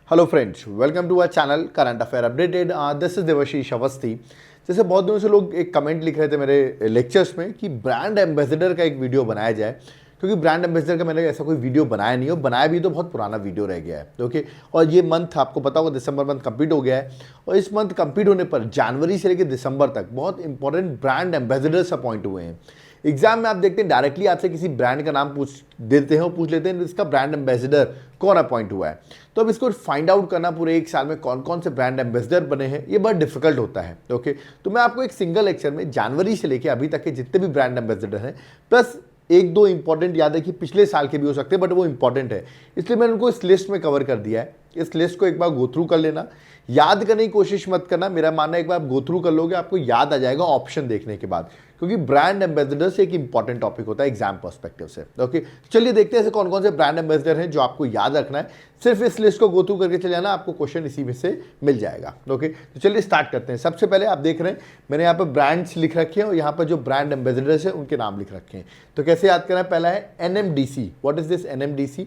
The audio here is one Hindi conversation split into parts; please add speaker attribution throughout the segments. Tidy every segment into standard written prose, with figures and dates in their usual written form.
Speaker 1: Hello friends, welcome to our channel current affair updated. This is Devashish Awasthi. जैसे बहुत दिनों से लोग एक कमेंट लिख रहे थे मेरे लेक्चर्स में कि ब्रांड एम्बेसडर का एक वीडियो बनाया जाए, क्योंकि ब्रांड एम्बेसडर का मैंने ऐसा कोई वीडियो बनाया नहीं हो, बनाया भी तो बहुत पुराना वीडियो रह गया है। ओके, और ये मंथ आपको पता होगा दिसंबर मंथ कंप्लीट हो गया है, और इस मंथ कंप्लीट होने पर जनवरी से लेकर दिसंबर तक बहुत इंपॉर्टेंट ब्रांड एम्बेसडर्स अपॉइंट हुए हैं। एग्जाम में आप देखते हैं डायरेक्टली आपसे किसी ब्रांड का नाम पूछ देते हैं और पूछ लेते हैं इसका ब्रांड एम्बेसडर कौन अपॉइंट हुआ है। तो अब इसको फाइंड आउट करना पूरे एक साल में कौन कौन से ब्रांड एम्बेसडर बने हैं, ये बहुत डिफिकल्ट होता है। ओके, तो मैं आपको एक सिंगल लेक्चर में जनवरी से लेकर अभी तक के जितने भी ब्रांड एम्बेसडर हैं प्लस एक दो इंपॉर्टेंट याद है कि पिछले साल के भी हो सकते हैं, बट वो इंपॉर्टेंट है इसलिए मैंने उनको इस लिस्ट में कवर कर दिया है। इस लिस्ट को एक बार गो थ्रू कर लेना, याद करने की कोशिश मत करना। मेरा मानना है एक बार आप गो थ्रू कर लोगे आपको याद आ जाएगा ऑप्शन देखने के बाद, क्योंकि ब्रांड एम्बेसडर से एक इंपॉर्टेंट टॉपिक होता है एग्जाम पर्सपेक्टिव से। ओके, चलिए देखते हैं ऐसे कौन कौन से ब्रांड एम्बेसडर हैं जो आपको याद रखना है। सिर्फ इस लिस्ट को गो थ्रू करके चले जाना, आपको क्वेश्चन इसी में से मिल जाएगा। ओके, तो चलिए स्टार्ट करते हैं। सबसे पहले आप देख रहे हैं मैंने यहाँ पर ब्रांड्स लिख रखे हैं और यहाँ पर जो ब्रांड एम्बेसडर्स हैं उनके नाम लिख रखे हैं। तो कैसे याद करना है? पहला है NMDC। What is this NMDC?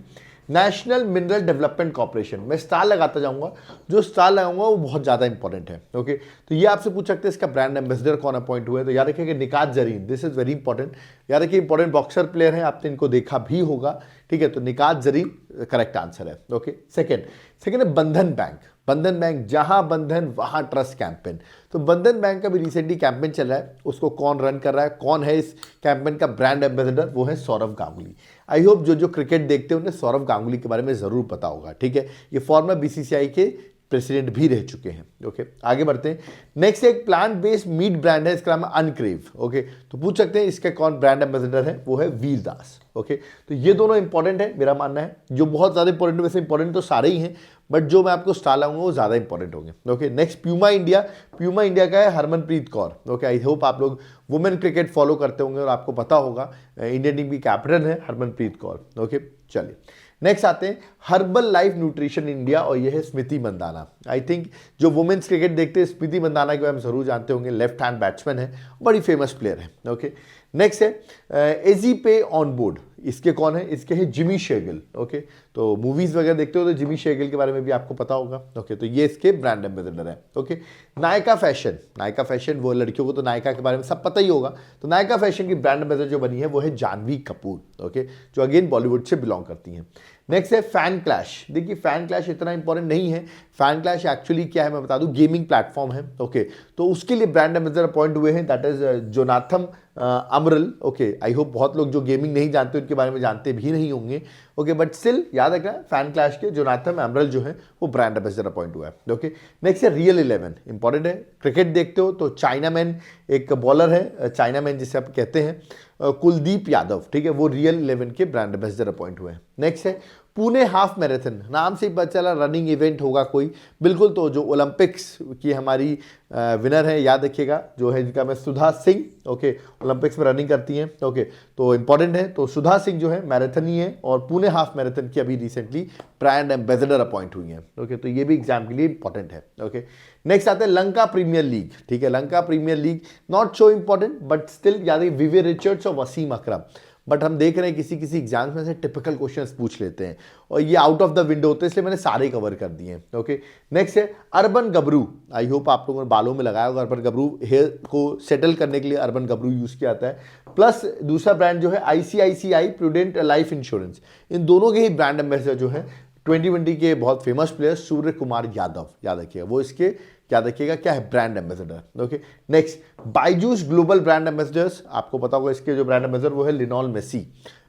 Speaker 1: National mineral development corporation. मैं स्टार लगाता जाऊंगा, जो स्टार लगाऊंगा वो बहुत ज़्यादा इंपॉर्टेंट है। ओके, तो ये आपसे पूछ सकते हैं इसका ब्रांड एम्बेसडर कौन अपॉइंट हुए। तो याद रखिए कि Nikhat Zareen, this is very important. याद रखिए इंपॉर्टेंट बॉक्सर प्लेयर है, आपने इनको देखा भी होगा। ठीक है, तो निकात जरीन करेक्ट आंसर है। ओके, सेकेंड है बंधन बैंक। बंधन बैंक, जहां बंधन वहां ट्रस्ट कैंपेन। तो बंधन बैंक का भी रिसेंटली कैंपेन चल रहा है, उसको कौन रन कर रहा है, कौन है इस कैंपेन का ब्रांड एम्बेसडर? वो है सौरव गांगुली। आई होप जो क्रिकेट देखते हैं उन्हें सौरव गांगुली के बारे में जरूर पता होगा। ठीक है, ये फॉर्मर BCCI के प्रेसिडेंट भी रह चुके हैं। ओके, आगे बढ़ते हैं। नेक्स्ट एक प्लांट बेस्ड मीट ब्रांड है, इसका नाम है अनक्रेव। ओके, तो पूछ सकते हैं इसके कौन ब्रांड एम्बेसडर है? वो है वीरदास। ओके, तो ये दोनों इंपॉर्टेंट है मेरा मानना है, जो बहुत ज्यादा इंपॉर्टेंट, वैसे इंपॉर्टेंट तो सारे ही हैं बट जो मैं आपको स्टार लाऊंगा वो ज्यादा इंपॉर्टेंट होंगे। Okay, next Puma India. Puma India का है Harmanpreet Kaur. Okay, I hope आप लोग वुमेन क्रिकेट फॉलो करते होंगे और आपको पता होगा इंडियन टीम की कैप्टन है हरमनप्रीत कौर। ओके, चलिए नेक्स्ट आते हैं हर्बल लाइफ न्यूट्रिशन इंडिया, और ये है स्मृति मंदाना। आई थिंक जो वुमेन्स क्रिकेट देखते हैं स्मृति मंदाना के बारे में जरूर जानते होंगे, लेफ्ट हैंड बैट्समैन है, बड़ी फेमस प्लेयर है। ओके, नेक्स्ट है एजी पे ऑन बोर्ड। इसके कौन है? इसके है जिमी शेगिल। ओके, तो मूवीज वगैरह देखते हो तो जिमी शेगिल के बारे में भी आपको पता होगा। ओके, तो ये इसके ब्रांड एम्बेसडर है। Okay, Nykaa fashion. Nykaa fashion, वो लड़कियों को तो नायका के बारे में सब पता ही होगा। तो नायका फैशन की ब्रांड एम्बेसडर जो बनी है वो है जानवी कपूर। ओके, जो अगेन बॉलीवुड से बिलोंग करती हैं। नेक्स्ट है फैन क्लैश। देखिए फैन क्लैश इतना इंपॉर्टेंट नहीं है। फैन क्लैश एक्चुअली क्या है मैं बता दूं, गेमिंग प्लेटफॉर्म है। ओके, तो उसके लिए ब्रांड एम्बेसडर अपॉइंट हुए हैं, that is Jonathan Amaral. Okay, I hope बहुत लोग जो गेमिंग नहीं जानते उनके बारे में जानते भी नहीं होंगे। ओके, बट स्टिल याद रखना फैन क्लैश के जोनाथन अमरल जो है वो ब्रांड एम्बेसडर अपॉइंट हुआ है। ओके, नेक्स्ट है रियल 11। इंपॉर्टेंट है, क्रिकेट देखते हो तो चाइना मैन एक बॉलर है, चाइना मैन जिसे आप कहते हैं कुलदीप यादव। ठीक है, वो रियल 11 के ब्रांड एम्बेसडर अपॉइंट हुए हैं। नेक्स्ट है पुणे हाफ मैराथन। नाम से ही पता चला रनिंग इवेंट होगा कोई, बिल्कुल। तो जो ओलंपिक्स की हमारी विनर है याद रखिएगा, जो है जिनका मैं सुधा सिंह। ओके, ओलंपिक्स में रनिंग करती हैं। ओके, तो इंपॉर्टेंट है। तो सुधा सिंह जो है मैराथनी है और पुणे हाफ मैराथन की अभी रिसेंटली ब्रांड एम्बेसडर अपॉइंट हुई हैं। ओके, तो ये भी एग्जाम के लिए इंपॉर्टेंट है। ओके, नेक्स्ट आते हैं लंका प्रीमियर लीग। ठीक है, Lanka premier league not so important but still याद है विवियन रिचर्ड्स और वसीम अकरम। बट हम देख रहे हैं किसी किसी एग्जाम्स में से टिपिकल क्वेश्चंस पूछ लेते हैं और ये आउट ऑफ द विंडो होते हैं, इसलिए मैंने सारे कवर कर दिए हैं। ओके, नेक्स्ट है अर्बन गबरू। आई होप आप लोगों ने बालों में लगाया होगा अर्बन गबरू, हेयर को सेटल करने के लिए अर्बन गबरू यूज किया जाता है। प्लस दूसरा ब्रांड जो है ICICI प्रूडेंट लाइफ इंश्योरेंस। इन दोनों के ही ब्रांड एम्बेसडर जो है 2020 के बहुत फेमस प्लेयर सूर्य कुमार यादव, याद रखिएगा वो इसके, याद रखिएगा क्या है, brand ambassador. Okay, next Byju's global brand ambassadors. आपको पता होगा इसके जो ब्रांड एम्बेसडर वो है लियोनेल मेसी।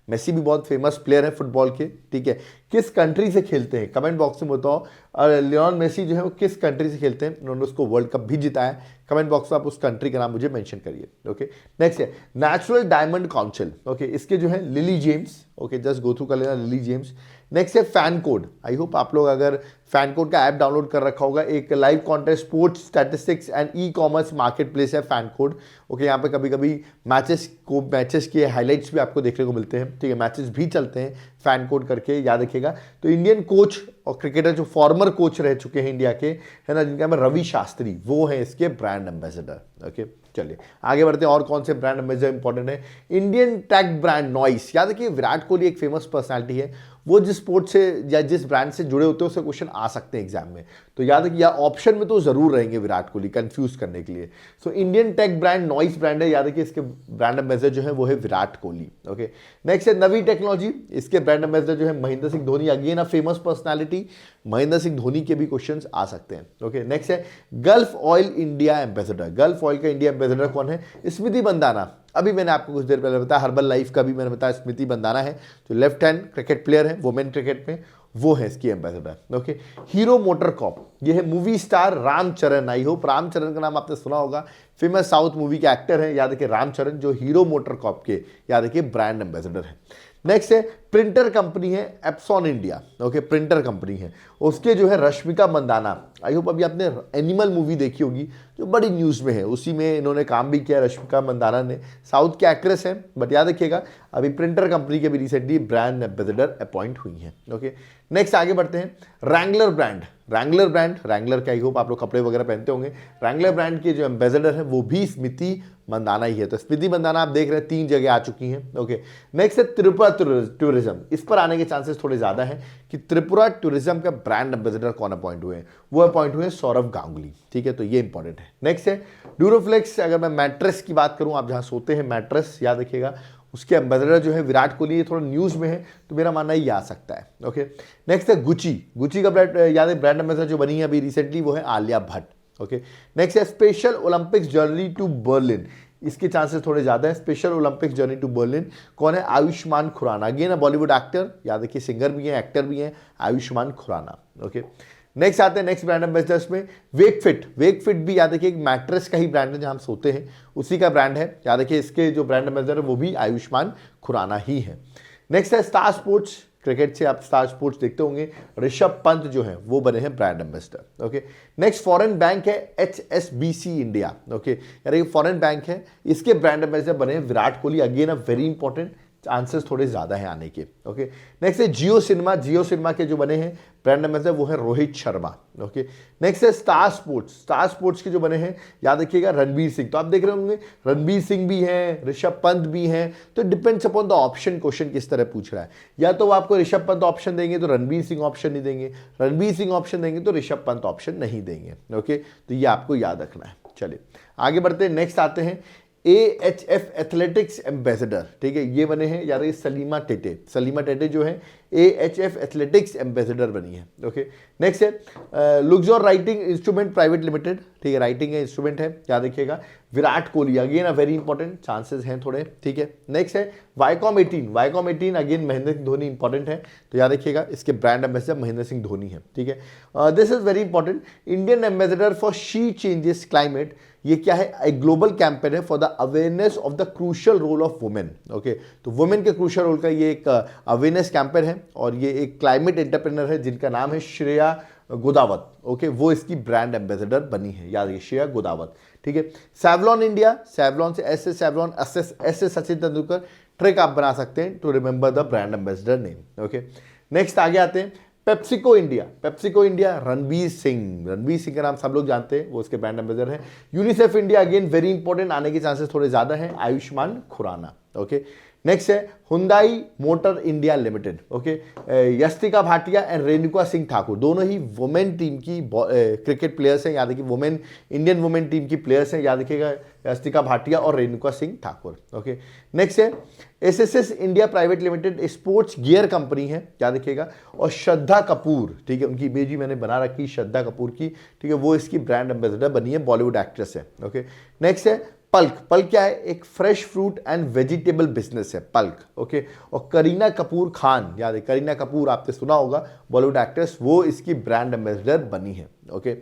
Speaker 1: मेसी भी बहुत फेमस प्लेयर है फुटबॉल के। ठीक है, किस कंट्री से खेलते हैं कमेंट बॉक्स में बताओ। लियोनेल मेसी जो है वो किस कंट्री से खेलते हैं? उन्होंने उसको वर्ल्ड कप भी जिताया है। कमेंट बॉक्स में आप उस कंट्री का नाम मुझे मेंशन करिए। ओके, नेक्स्ट है नेचुरल डायमंड काउंसिल। ओके, इसके जो है Lily James. Okay, just go through कर लेना लिली जेम्स। नेक्स्ट है फैन कोड। आई होप आप लोग अगर फैन कोड का ऐप डाउनलोड कर रखा होगा, एक live contest sports statistics and e-commerce marketplace है फैन कोड। ओके, यहाँ पे कभी कभी मैचेस के हाईलाइट्स भी आपको देखने को मिलते हैं। ठीक है, मैचेस भी चलते हैं फैन कोड करके, याद रखिएगा। तो इंडियन कोच और क्रिकेटर जो फॉर्मर कोच रह चुके हैं इंडिया के, है ना, जिनका नाम रवि शास्त्री, वो है इसके ब्रांड एम्बेसडर। ओके, चलिए आगे बढ़ते हैं। और कौन से ब्रांड एम्बेसडर इंपॉर्टेंट है? Indian tech brand noise. याद रखिए विराट कोहली एक फेमस पर्सनालिटी है, वो जिस स्पोर्ट से या जिस ब्रांड से जुड़े होते हैं उससे क्वेश्चन आ सकते हैं एग्जाम में। तो याद है कि या ऑप्शन में तो जरूर रहेंगे विराट कोहली, कंफ्यूज करने के लिए। So Indian tech brand noise brand है, याद है कि इसके ब्रांड एम्बेसडर जो है वो है विराट कोहली। ओके, नेक्स्ट है नवी टेक्नोलॉजी, इसके ब्रांड एम्बेसडर जो है Mahendra Singh Dhoni, again a famous personality, Mahendra Singh Dhoni के भी क्वेश्चंस आ सकते हैं। ओके, नेक्स्ट है gulf oil India ambassador, gulf oil का इंडिया एम्बेसडर कौन है? स्मृति मंदाना। अभी मैंने आपको कुछ देर पहले बताया, हर्बल लाइफ का भी मैंने बताया, स्मृति मंदाना है जो लेफ्ट हैंड क्रिकेट प्लेयर है वुमेन क्रिकेट में, वो है इसकी ambassador. Okay, Hero MotoCorp, ये है movie star Ram Charan, I hope Ram Charan का नाम आपने सुना होगा, फेमस साउथ मूवी के एक्टर हैं, याद रखिए रामचरण, जो हीरो मोटर कॉप के याद रखिए ब्रांड एम्बेसडर है। नेक्स्ट है प्रिंटर कंपनी है एप्सॉन इंडिया। ओके, प्रिंटर कंपनी है, उसके जो है रश्मिका मंदाना, आई होप अभी आपने एनिमल मूवी देखी होगी जो बड़ी न्यूज़ में है, उसी में इन्होंने काम भी किया, रश्मिका मंदाना ने, साउथ के एक्ट्रेस हैं, बट याद रखिएगा अभी प्रिंटर कंपनी के भी रिसेंटली ब्रांड एम्बेसडर अपॉइंट हुई हैं। ओके, नेक्स्ट आगे बढ़ते हैं, Wrangler brand, Wrangler brand, Wrangler का आई होप आप लोग कपड़े वगैरह पहनते होंगे, रैंगलर ब्रांड के जो एम्बेसडर है वो भी स्मृति मंदाना ही है। तो स्मृति मंदाना आप देख रहे हैं 3 जगह आ चुकी हैं। ओके, नेक्स्ट है त्रिपुरा टूरिज्म, इस पर आने के चांसेस थोड़े ज्यादा हैं कि त्रिपुरा टूरिज्म का ब्रांड एम्बेसडर कौन अपॉइंट हुए हैं, वो अपॉइंट हुए सौरभ गांगुली। ठीक है, तो ये इंपॉर्टेंट है। नेक्स्ट है ड्यूरोफ्लेक्स, अगर मैं मैट्रेस की बात करूं, आप जहां सोते हैं मैट्रेस, याद रखिएगा उसके एम्बेसडर जो है विराट कोहली, ये थोड़ा न्यूज में है तो मेरा मानना ये आ सकता है। ओके, नेक्स्ट है गुची, गुची का ब्रांड, याद है ब्रांड एम्बेसडर जो बनी है अभी रिसेंटली वो है आलिया भट्ट। ओके, नेक्स्ट है Special Olympics journey to Berlin, इसके चांसेस थोड़े ज्यादा है, Special Olympics journey to Berlin कौन है? आयुष्मान खुराना, अगेन बॉलीवुड एक्टर, याद रखिए सिंगर भी है एक्टर भी है, आयुष्मान खुराना। ओके, नेक्स्ट आते हैं नेक्स्ट ब्रांड एम्बेसडर्स में, वेकफिट, वेकफिट भी याद रखिए एक मैट्रेस का ही ब्रांड है जहां हम सोते हैं, उसी का ब्रांड है, याद रखिए इसके जो ब्रांड एम्बेसडर है वो भी आयुष्मान खुराना ही है। नेक्स्ट है स्टार स्पोर्ट्स, क्रिकेट से आप स्टार स्पोर्ट्स देखते होंगे, ऋषभ पंत जो है वो बने हैं brand ambassador. Okay, next foreign bank है HSBC इंडिया। ओके, यार ये फॉरेन बैंक है, इसके ब्रांड एम्बेसडर बने हैं Virat Kohli, again a very important, chances थोड़े ज्यादा हैं आने के। ओके, नेक्स्ट है जियो सिनेमा, जियो सिनेमा के जो बने हैं ब्रांड एम्बेसडर वो है रोहित शर्मा। ओके, नेक्स्ट है स्टार स्पोर्ट्स, स्टार स्पोर्ट्स के जो बने हैं याद रखिएगा रणबीर सिंह, तो आप देख रहे होंगे रणबीर सिंह भी हैं, ऋषभ पंत भी हैं, तो depends upon the option, question किस तरह पूछ रहा है, या तो वो आपको ऋषभ पंत ऑप्शन देंगे तो रणबीर सिंह ऑप्शन नहीं देंगे, रणबीर सिंह ऑप्शन देंगे तो ऋषभ पंत ऑप्शन नहीं देंगे। ओके, तो ये आपको याद रखना है। चलिए आगे बढ़ते हैं, नेक्स्ट आते हैं AHF एथलेटिक्स एम्बेसडर। ठीक है, ये बने हैं यार ये सलीमा टेटे, सलीमा टेटे जो है AHF एथलेटिक्स एम्बेसडर बनी है। ओके, नेक्स्ट है लुक्सोर राइटिंग इंस्ट्रूमेंट प्राइवेट लिमिटेड, ठीक है राइटिंग है इंस्ट्रूमेंट है, याद रखिएगा Virat Kohli, again a very important, chances हैं थोड़े। ठीक है, नेक्स्ट है Viacom 18, Viacom 18 again Mahendra Singh Dhoni important है, तो याद रखिएगा इसके ब्रांड एम्बेसडर महेंद्र सिंह धोनी है। ठीक है, this is very important, Indian ambassador for she changes climate, ये क्या है? एक ग्लोबल कैंपेन है for the awareness of the crucial role of women. Okay, तो वुमेन के क्रूशियल रोल का ये एक अवेयरनेस कैंपेन है, और ये एक क्लाइमेट एंटरप्रेन्योर है जिनका नाम है श्रेया गोदावत। ओके, वो इसकी ब्रांड एम्बेसडर बनी है, याद रखिए श्रेया गोदावत। ठीक है, सैवलॉन इंडिया, सैवलॉन से S Savlon, S Sachin Tendulkar, trick आप बना सकते हैं to remember the brand ambassador name. Okay, next आगे आते हैं PepsiCo India, PepsiCo India Ranbir Singh, Ranbir Singh का नाम सब लोग जानते हैं, वो उसके ब्रांड एम्बेसडर हैं। UNICEF India again very important, आने के चांसेस थोड़े ज्यादा हैं, आयुष्मान खुराना। ओके, नेक्स्ट है Hyundai Motor India Limited. Okay, Yastika Bhatia and Renuka Singh Thakur, दोनों ही वुमेन टीम की क्रिकेट प्लेयर्स हैं, याद रखिए वुमेन इंडियन वुमेन टीम की प्लेयर्स हैं, याद रखिएगा यस्तिका भाटिया और रेणुका सिंह ठाकुर। ओके, नेक्स्ट है SSS India private limited, sports gear company है, याद रखिएगा, और श्रद्धा कपूर, ठीक है उनकी इमेज ही मैंने बना रखी श्रद्धा कपूर की, ठीक है वो इसकी ब्रांड एम्बेसडर बनी है, बॉलीवुड एक्ट्रेस है। ओके, नेक्स्ट है पल्क, पल्क क्या है? एक fresh fruit and vegetable business है पल्क। ओके, और करीना कपूर खान, याद है करीना कपूर आपने सुना होगा बॉलीवुड एक्ट्रेस, वो इसकी ब्रांड एम्बेसडर बनी है। ओके,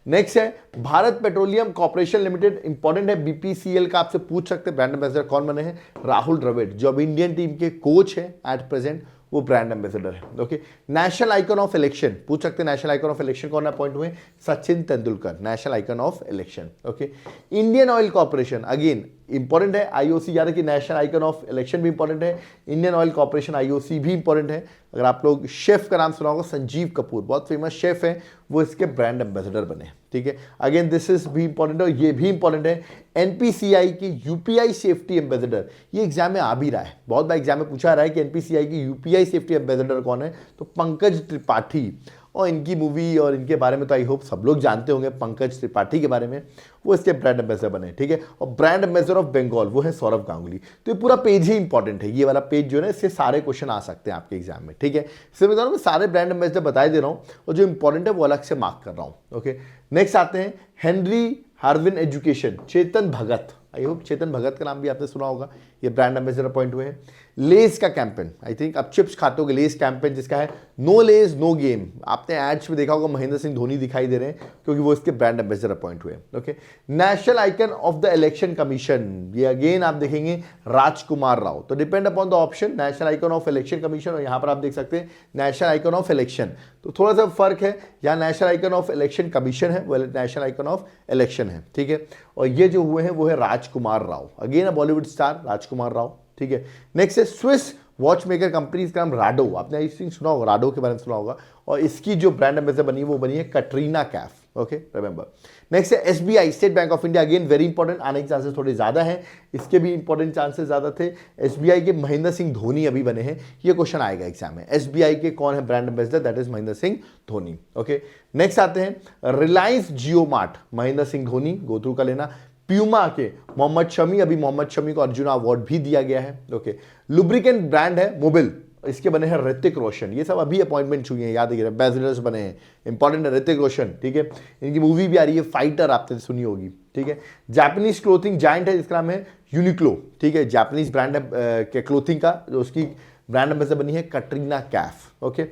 Speaker 1: नेक्स्ट है Bharat petroleum corporation limited, important है, BPCL का आपसे पूछ सकते हैं ब्रांड एम्बेसडर कौन बने हैं, राहुल द्रविड़, जो अब इंडियन टीम के कोच है एट प्रेजेंट, वो ब्रांड एम्बेसडर है। Okay, national icon of election पूछ सकते हैं, नेशनल आइकन ऑफ इलेक्शन कौन अपॉइंट हुए? Sachin Tendulkar, national icon of election. Okay, Indian oil corporation, again important है। आईओसी याद है कि नेशनल आइकन ऑफ इलेक्शन भी इंपॉर्टेंट है। इंडियन ऑयल कॉर्पोरेशन आईओसी भी इंपॉर्टेंट है। अगर आप लोग शेफ का नाम सुना होगा, संजीव कपूर बहुत फेमस शेफ है, वो इसके ब्रांड एम्बेसडर बने। ठीक है, अगेन दिस इज भी इंपॉर्टेंट है। और ये भी इंपॉर्टेंट है, एनपीसीआई की यूपीआई सेफ्टी एम्बेसडर, ये एग्जाम में आ भी रहा है, बहुत बार एग्जाम में पूछा रहा है कि एनपीसीआई की यूपीआई सेफ्टी एम्बेसडर कौन है, तो पंकज त्रिपाठी। और इनकी मूवी और इनके बारे में तो आई होप सब लोग जानते होंगे, पंकज त्रिपाठी के बारे में, वो इसके ब्रांड एम्बेसडर बने। ठीक है, और ब्रांड एम्बेसडर ऑफ बंगाल वो है सौरभ गांगुली। तो ये पूरा पेज ही इंपॉर्टेंट है, ये वाला पेज जो है ना, इससे सारे क्वेश्चन आ सकते हैं आपके एग्जाम में। ठीक है, इससे मैं सारे ब्रांड एम्बेसडर बता दे रहा हूँ और जो इंपॉर्टेंट है वो अलग से मार्क कर रहा हूँ। ओके, नेक्स्ट आते हैं Henry Harvin education, Chetan Bhagat. I hope Chetan Bhagat का नाम भी आपने सुना होगा, ये ब्रांड एम्बेसडर अपॉइंट हुए हैं। लेस का कैंपेन, आई थिंक अब चिप्स खाते हो, लेस कैंपेन जिसका है नो लेस नो गेम, आपने एड्स में देखा होगा, महेंद्र सिंह धोनी दिखाई दे रहे हैं क्योंकि वो इसके ब्रांड एम्बेसडर अपॉइंट हुए। Okay, national icon of the election commission, ये अगेन आप देखेंगे राजकुमार राव। तो depend upon the option, national icon of election commission, और यहाँ पर आप देख सकते हैं नेशनल आइकन ऑफ इलेक्शन, तो थोड़ा सा फर्क है, यहाँ national icon of election commission है, वो नेशनल आइकन ऑफ इलेक्शन है। ठीक है, और ये जो हुए हैं वो है राजकुमार राव, अगेन बॉलीवुड स्टार राजकुमार राव। ठीक है, नेक्स्ट है स्विस वॉच मेकर कंपनी, इसका नाम राडो, आपने आई थिंक सुना होगा, राडो के बारे में सुना होगा, और इसकी जो ब्रांड एम्बेसडर बनी है वो बनी है Katrina Kaif. Okay, remember. Next है SBI, State Bank of India, again very important, आने के चांसेस थोड़े ज्यादा हैं, इसके भी इंपॉर्टेंट चांसेस ज्यादा थे। एसबीआई के महेंद्र सिंह धोनी अभी बने हैं, ये क्वेश्चन आएगा एग्जाम में, एसबीआई के कौन है brand ambassador, that is Mahendra Singh Dhoni. Okay, next आते हैं Reliance JioMart, Mahendra Singh Dhoni, go through का लेना। प्यूमा के मोहम्मद शमी, अभी मोहम्मद शमी को अर्जुन अवार्ड भी दिया गया है। ओके, लुब्रिकेंट ब्रांड है मोबिल, इसके बने हैं ऋतिक रोशन, ये सब अभी अपॉइंटमेंट हुई है, याद रखिए एम्बेसडर्स बने हैं, इंपॉर्टेंट है ऋतिक रोशन। ठीक है, इनकी मूवी भी आ रही है फाइटर, आपने सुनी होगी। ठीक है, जापानीज क्लोथिंग जाइंट है, जिसका नाम है यूनिक्लो। ठीक है, जापानीज ब्रांड के क्लोथिंग का, जो उसकी ब्रांड एम्बेसडर बनी है कटरीना कैफ। ओके,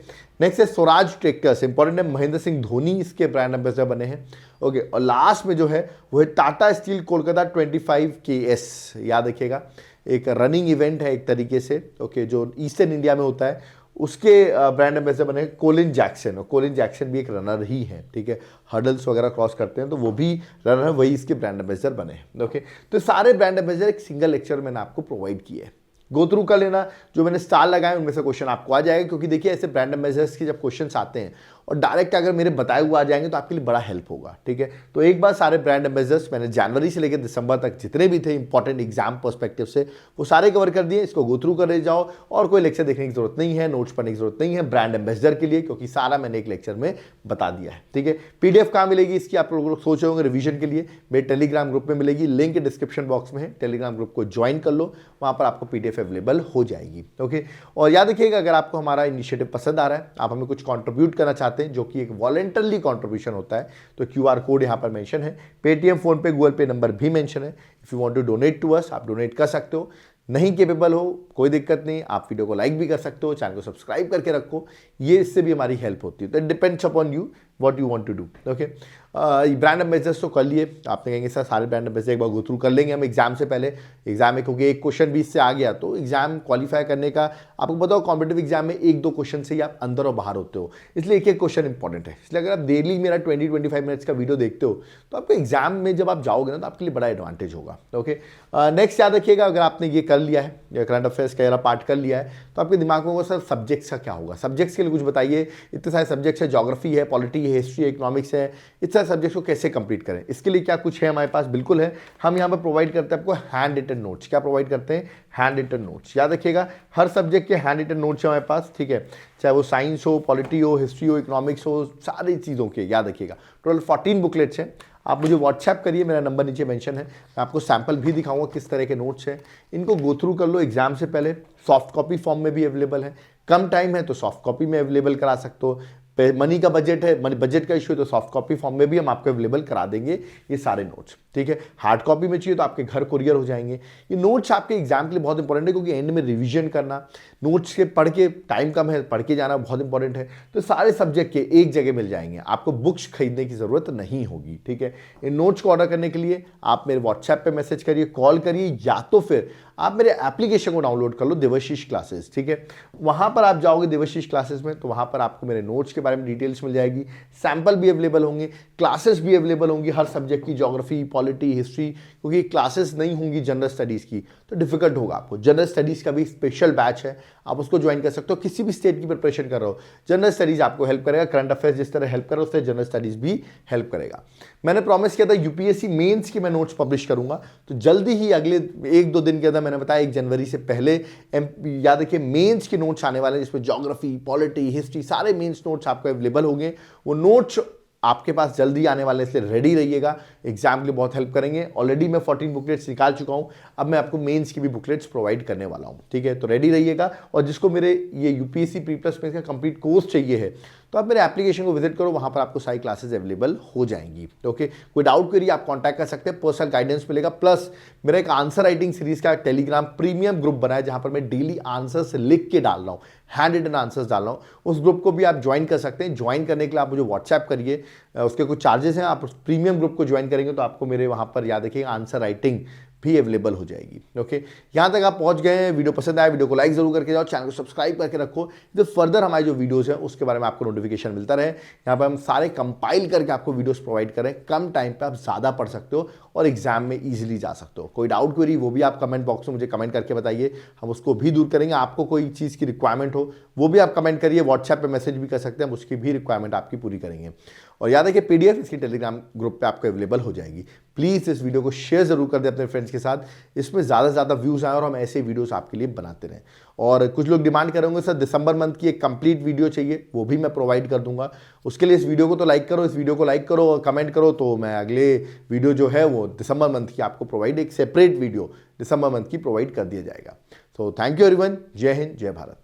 Speaker 1: नेक्स्ट है स्वराज ट्रैक्टर्स, इंपॉर्टेंट है, महेंद्र सिंह धोनी इसके ब्रांड एम्बेसडर बने हैं। ओके, और लास्ट में जो है वो है टाटा स्टील कोलकाता 25KS, याद रखिएगा, एक रनिंग इवेंट है एक तरीके से। ओके, जो ईस्टर्न इंडिया में होता है, उसके ब्रांड एम्बेसडर बने कोलिन जैक्सन, और कोलिन जैक्सन भी एक रनर ही है। ठीक है, हर्डल्स वगैरह क्रॉस करते हैं तो वो भी रनर है, वही इसके ब्रांड एम्बेसडर बने हैं। ओके, तो सारे ब्रांड एम्बेसडर एक सिंगल लेक्चर मैंने आपको प्रोवाइड किए हैं, गो थ्रू कर लेना, जो मैंने स्टार लगाए उनमें से क्वेश्चन आपको आ जाएगा, क्योंकि देखिए ऐसे ब्रांड एम्बेसडर्स के जब क्वेश्चंस आते हैं और डायरेक्ट अगर मेरे बताए हुए आ जाएंगे तो आपके लिए बड़ा हेल्प होगा। ठीक है, तो एक बार सारे ब्रांड एम्बेसडर्स मैंने जनवरी से लेकर दिसंबर तक जितने भी थे इंपॉर्टेंट एग्जाम पर्सपेक्टिव से, वो सारे कवर कर दिए, इसको गो थ्रू कर ले जाओ, और कोई लेक्चर देखने की जरूरत नहीं है, नोट्स पढ़ने की जरूरत नहीं है ब्रांड एम्बेसडर के लिए, क्योंकि सारा मैंने एक लेक्चर में बता दिया है। ठीक है, पीडीएफ कहाँ मिलेगी इसकी, आप लोग सोच रहे होंगे रिवीजन के लिए, मेरे टेलीग्राम ग्रुप में मिलेगी, लिंक डिस्क्रिप्शन बॉक्स में है, टेलीग्राम ग्रुप को ज्वाइन कर लो, वहाँ पर आपको पीडीएफ अवेलेबल हो जाएगी। ओके, और याद रखिएगा अगर आपको हमारा इनिशिएटिव पसंद आ रहा है, आप हमें कुछ कंट्रीब्यूट करना चाहते हैं, जो कि एक वॉलंटरली कंट्रीब्यूशन होता है, तो क्यूआर कोड यहाँ पर मेंशन है, Paytm, PhonePe, Google Pay number भी मेंशन है। If you want to donate to us, आप डोनेट कर सकते हो, नहीं केपेबल हो कोई दिक्कत नहीं, आप वीडियो को लाइक भी कर सकते हो, चैनल को सब्सक्राइब करके रखो, ये इससे भी हमारी हेल्प होती है। तो it depends upon you what you want to do. Okay, brand ambassadors तो कर लिए, आपने कहेंगे सर सारे ब्रांड एम्बेसडर एक बार गो थ्रू कर लेंगे हम एग्जाम से पहले, एग्जाम में क्योंकि एक क्वेश्चन भी इससे आ गया तो एग्जाम क्वालिफाई करने का, आपको बताओ कॉम्पिटेटिव एग्जाम में 1-2 क्वेश्चन से ही आप अंदर और बाहर होते हो, इसलिए एक एक क्वेश्चन इंपॉर्टेंट है। इसलिए अगर आप डेली मेरा 20-25 मिनट्स का वीडियो देखते हो तो आपको एग्जाम में जब आप जाओगे ना तो आपके लिए बड़ा एडवांटेज होगा। ओके, नेक्स्ट याद रखिएगा, अगर आपने ये कर लिया है, करंट अफेयर्स का पार्ट कर लिया है, तो आपके दिमाग में होगा सर सब्जेक्ट्स का क्या होगा, सब्जेक्ट्स के लिए कुछ बताइए, इतने सारे सब्जेक्ट्स है, ज्योग्राफी है, पॉलिटी है, हिस्ट्री है, इकोनॉमिक्स है, इतने सारे सब्जेक्ट्स को कैसे कंप्लीट करें, इसके लिए क्या कुछ है हमारे पास, बिल्कुल है, हम यहाँ पर प्रोवाइड करते हैं आपको हैंड रिटन नोट्स। क्या प्रोवाइड करते हैं? Handwritten notes. याद रखिएगा हर सब्जेक्ट के हैंड रिटन नोट्स है हमारे पास, ठीक है, चाहे वो साइंस हो, पॉलिटी हो, हिस्ट्री हो, इकोनॉमिक्स हो, सारी चीज़ों के याद रखिएगा। टोटल 14 बुकलेट्स हैं, आप मुझे व्हाट्सएप करिए, मेरा नंबर नीचे मेंशन है, मैं आपको सैंपल भी दिखाऊंगा किस तरह के नोट्स हैं, इनको गो थ्रू कर लो एग्जाम से पहले। सॉफ्ट कॉपी फॉर्म में भी अवेलेबल है, कम टाइम है तो सॉफ्ट कॉपी में अवेलेबल करा सकते हो, मनी का बजट है, बजट का इशू है तो सॉफ्ट कॉपी फॉर्म में भी हम आपको अवेलेबल करा देंगे ये सारे नोट्स, ठीक है। हार्ड कॉपी में चाहिए तो आपके घर कुरियर हो जाएंगे। ये नोट्स आपके एग्जाम के लिए बहुत इंपॉर्टेंट है, क्योंकि एंड में रिवीजन करना, नोट्स के पढ़ के टाइम कम है, पढ़ के जाना बहुत इंपॉर्टेंट है। तो सारे सब्जेक्ट के एक जगह मिल जाएंगे, आपको बुक्स खरीदने की जरूरत नहीं होगी, ठीक है। इन नोट्स को ऑर्डर करने के लिए आप मेरे व्हाट्सएप पे मैसेज करिए, कॉल करिए, या तो फिर आप मेरे एप्लीकेशन को डाउनलोड कर लो, देवाशीष क्लासेस, ठीक है। वहां पर आप जाओगे देवाशीष क्लासेस में, तो वहां पर आपको मेरे नोट्स के बारे में डिटेल्स मिल जाएगी, सैंपल भी अवेलेबल होंगे, क्लासेस भी अवेलेबल होंगी हर सब्जेक्ट की, ज्योग्राफी, पॉलिटी, हिस्ट्री, क्योंकि क्लासेस नहीं होंगी जनरल स्टडीज़ की तो डिफिकल्ट होगा आपको। जनरल स्टडीज़ का भी स्पेशल बैच है, आप उसको ज्वाइन कर सकते हो। किसी भी स्टेट की प्रिपरेशन कर रहे हो, जनरल स्टडीज़ आपको हेल्प करेगा। करंट अफेयर्स जिस तरह हेल्प कर रहा है उस तरह जनरल स्टडीज़ भी हेल्प करेगा। मैंने प्रॉमिस किया था यूपीएससी मेंस की मैं नोट्स पब्लिश करूंगा, तो जल्दी ही अगले 1-2 दिन के अंदर, मैंने बताया 1 जनवरी से पहले याद रखिए मेंस के नोट्स आने वाले हैं, जिसमें ज्योग्राफी, पॉलिटी, हिस्ट्री सारे मेंस नोट्स आपको अवेलेबल होंगे। वो नोट्स आपके पास जल्दी आने वाले, इसलिए रेडी रहिएगा, एग्जाम के लिए बहुत हेल्प करेंगे। ऑलरेडी मैं 14 बुकलेट्स निकाल चुका हूं, अब मैं आपको मेंस की भी बुकलेट्स प्रोवाइड करने वाला हूं, ठीक है। तो रेडी रहिएगा। और जिसको मेरे ये यूपीएससी प्री प्लस मेंस का कंप्लीट कोर्स चाहिए है, तो आप मेरे एप्लीकेशन को विजिट करो, वहां पर आपको सारी क्लासेस अवेलेबल हो जाएंगी, ओके। कोई डाउट क्वेरी आप कांटेक्ट कर सकते हैं, पर्सनल गाइडेंस मिलेगा। प्लस मेरा एक आंसर राइटिंग सीरीज का टेलीग्राम प्रीमियम ग्रुप बना है, जहां पर मैं डेली आंसर्स लिख के डाल रहा हूं, हैंड रिटन आंसर्स डाल रहा हूं। उस ग्रुप को भी आप ज्वाइन कर सकते हैं। ज्वाइन करने के लिए आप मुझे व्हाट्सएप करिए, उसके कुछ चार्जेस हैं। आप प्रीमियम ग्रुप को ज्वाइन करेंगे तो आपको मेरे वहां पर याद रखिएगा आंसर राइटिंग भी अवेलेबल हो जाएगी, ओके। यहां तक आप पहुंच गए हैं, वीडियो पसंद आया, वीडियो को लाइक जरूर करके जाओ, चैनल को सब्सक्राइब करके रखो, जो फर्दर हमारे जो वीडियोस हैं उसके बारे में आपको नोटिफिकेशन मिलता रहे। यहां पर हम सारे कंपाइल करके आपको वीडियोस प्रोवाइड करें, कम टाइम पे आप ज्यादा पढ़ सकते हो और एग्जाम में इजीली जा सकते हो। कोई डाउट क्वेरी वो भी आप कमेंट बॉक्स में मुझे कमेंट करके बताइए, हम उसको भी दूर करेंगे। आपको कोई चीज़ की रिक्वायरमेंट हो वो भी आप कमेंट करिए, व्हाट्सएप पे मैसेज भी कर सकते हैं, हम उसकी भी रिक्वायरमेंट आपकी पूरी करेंगे। और याद है कि पीडीएफ इसकी टेलीग्राम ग्रुप पे आपको अवेलेबल हो जाएगी। प्लीज़ इस वीडियो को शेयर जरूर कर दें अपने फ्रेंड्स के साथ, इसमें ज़्यादा से ज़्यादा व्यूज़ आए और हम ऐसे वीडियोस आपके लिए बनाते रहें। और कुछ लोग डिमांड करेंगे सर दिसंबर मंथ की एक कंप्लीट वीडियो चाहिए, वो भी मैं प्रोवाइड कर दूंगा। उसके लिए इस वीडियो को तो लाइक करो, इस वीडियो को लाइक करो और कमेंट करो, तो मैं अगले वीडियो जो है वो दिसंबर मंथ की आपको प्रोवाइड, एक सेपरेट वीडियो दिसंबर मंथ की प्रोवाइड कर दिया जाएगा। तो थैंक यू एवरीवन, जय हिंद, जय भारत।